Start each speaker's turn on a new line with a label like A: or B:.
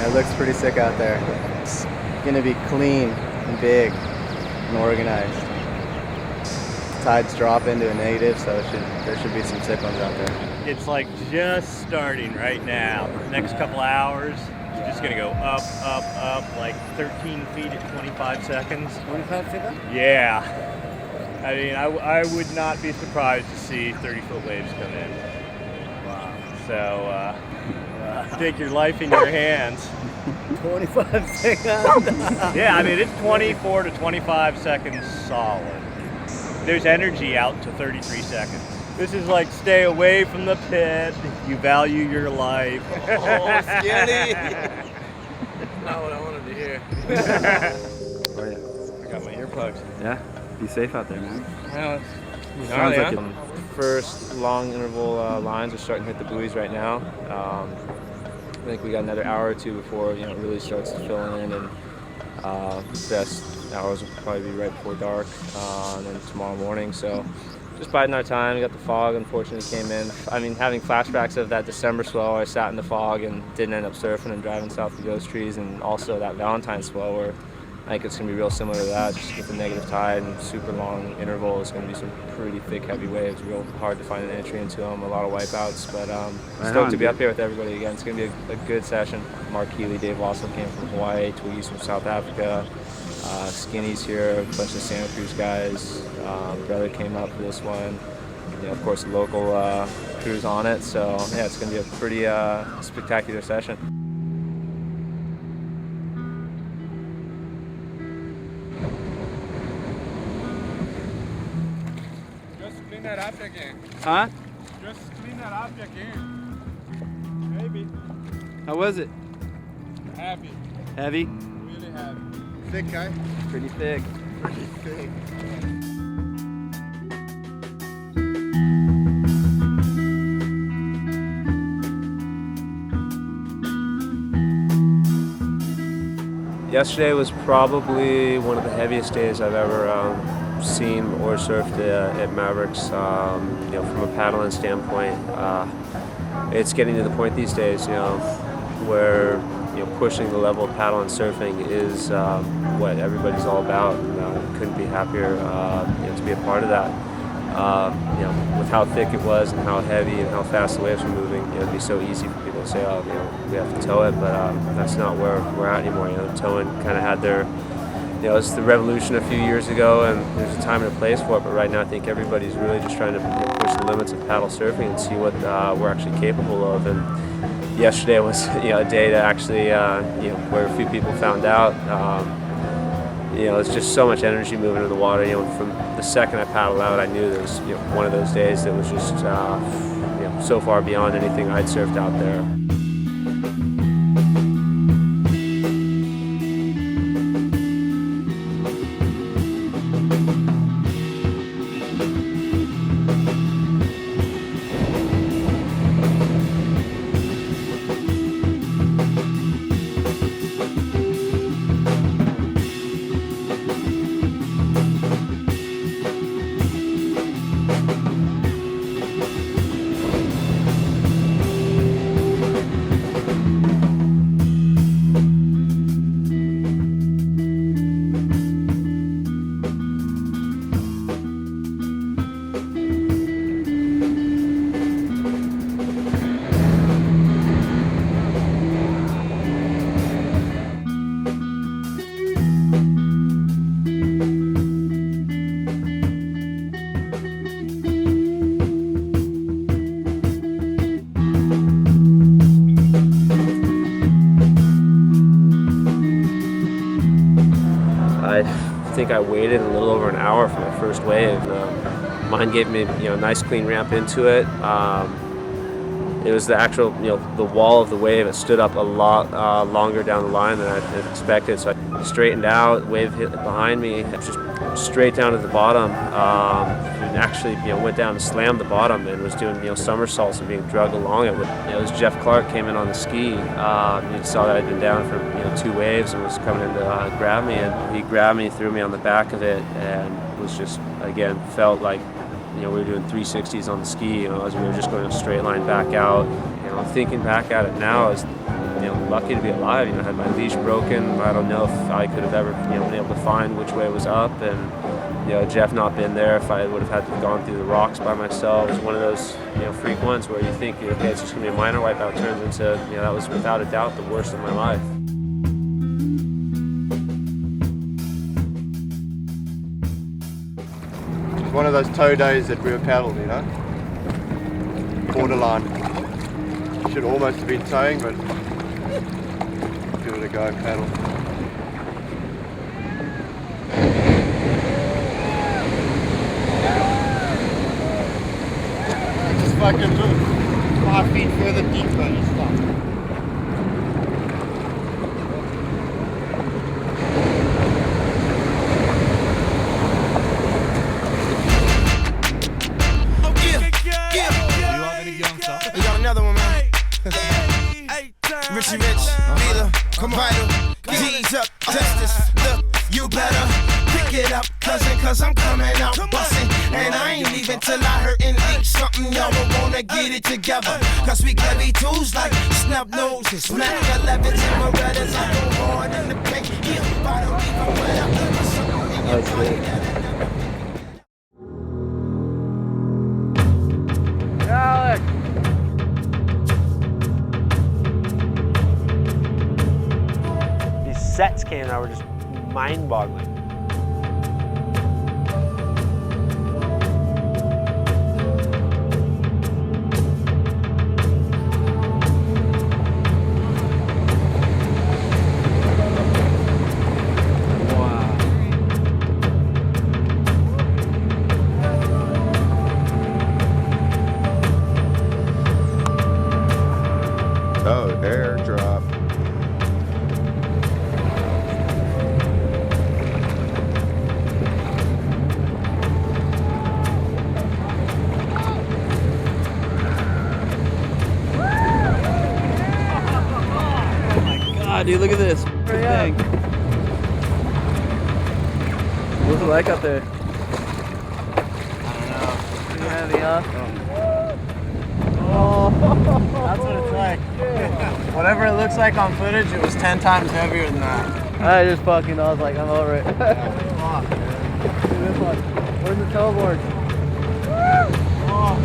A: It looks pretty sick out there. It's gonna be clean and big and organized. Tides drop into a negative, so there should be some sick ones out there.
B: It's like just starting right now. The next couple hours, it's just gonna go up, up, up, like 13 feet at 25 seconds.
C: 25 seconds?
B: Yeah. I mean, I would not be surprised to see 30-foot waves come in.
C: Wow.
B: So, take your life in your hands.
C: 25 seconds?
B: Yeah, I mean, it's 24 to 25 seconds solid. There's energy out to 33 seconds. This is like stay away from the pit if you value your life.
C: Oh, scary. Not what I wanted to hear.
D: Oh, yeah.
B: I got my earplugs.
D: Yeah, be safe out there, man.
B: Well,
D: Sounds like it.
E: First long interval lines are starting to hit the buoys right now. I think we got another hour or two before it really starts to fill in, and best hours will probably be right before dark, and then tomorrow morning. So just biding our time. We got the fog, unfortunately, came in. I mean, having flashbacks of that December swell where I sat in the fog and didn't end up surfing and driving south to Ghost Trees, and also that Valentine's swell where I think it's going to be real similar to that, just with the negative tide and super long interval. It's going to be some pretty thick, heavy waves, real hard to find an entry into them, a lot of wipeouts, but stoked to be up here with everybody again. It's going to be a good session. Mark Healy, Dave Wassel came from Hawaii, Twiggy's from South Africa, Skinny's here, a bunch of Santa Cruz guys. Brother came up for this one. Of course, the local crew's on it, so yeah, it's going to be a pretty spectacular session.
F: Clean that up again.
D: Huh?
F: Just clean that up again. Maybe.
D: How was it?
F: Heavy.
D: Heavy?
F: Really heavy. Thick guy?
D: Pretty thick.
F: Pretty thick.
E: Yesterday was probably one of the heaviest days I've ever seen or surfed at Mavericks. From a paddling standpoint, it's getting to the point these days, where pushing the level of paddle and surfing is what everybody's all about. Couldn't be happier to be a part of that. With how thick it was and how heavy and how fast the waves were moving, it'd be so easy for people to say, "Oh, we have to tow it," but that's not where we're at anymore. Towing kind of had their, it's the revolution a few years ago, and there's a time and a place for it. But right now, I think everybody's really just trying to push the limits of paddle surfing and see what we're actually capable of. And yesterday was a day to actually where a few people found out. It's just so much energy moving in the water. From the second I paddled out, I knew there was one of those days that was just so far beyond anything I'd surfed out there. I think I waited a little over an hour for my first wave. Mine gave me a nice clean ramp into it. It was the actual the wall of the wave. It stood up a lot longer down the line than I had expected. So I straightened out, wave hit behind me, just straight down to the bottom. And actually went down and slammed the bottom and was doing somersaults and being dragged along it. It was Jeff Clark came in on the ski. You saw that I'd been down for 2 waves and was coming in to grab me, and he grabbed me, threw me on the back of it, and was just again felt like we were doing 360s on the ski. As we were just going a straight line back out. Thinking back at it now is lucky to be alive. You know, I had my leash broken. I don't know if I could have ever, you know, been able to find which way it was up, and you know, Jeff not been there, if I would have had to have gone through the rocks by myself. It was one of those, you know, freak ones where you think, okay, it's just gonna be a minor wipeout, turns into, you know, that was without a doubt the worst of my life.
A: It was one of those tow days that we were paddled, you know? Borderline. Should almost have been towing, but give it a go, paddle. Just fucking look 5 feet further deeper and stuff.
G: We got another one, man. Richie Rich, Mila, come vital. G's up, justice. Look, you better pick it up, cousin, cause I'm coming out bustin'. And I ain't leaving till I hurt and eat something. Y'all will wanna get it together. Cause we carry tools like snub noses, Mac 11s and Berettas. I go hard in the paint. Yeah, I don't even wear something in your body.
D: Alex!
E: These sets came out were just mind-boggling.
A: Oh, airdrop.
D: God, dude, look at this thing. What's it like out there?
A: I don't know.
D: Pretty heavy, huh?
A: That's what it's like. Whatever it looks like on footage, it was 10 times heavier than that.
D: I just fucking, I was like, I'm over it.
A: Fuck, man.
D: Dude, this one. Where's the tailboard?
A: Oh.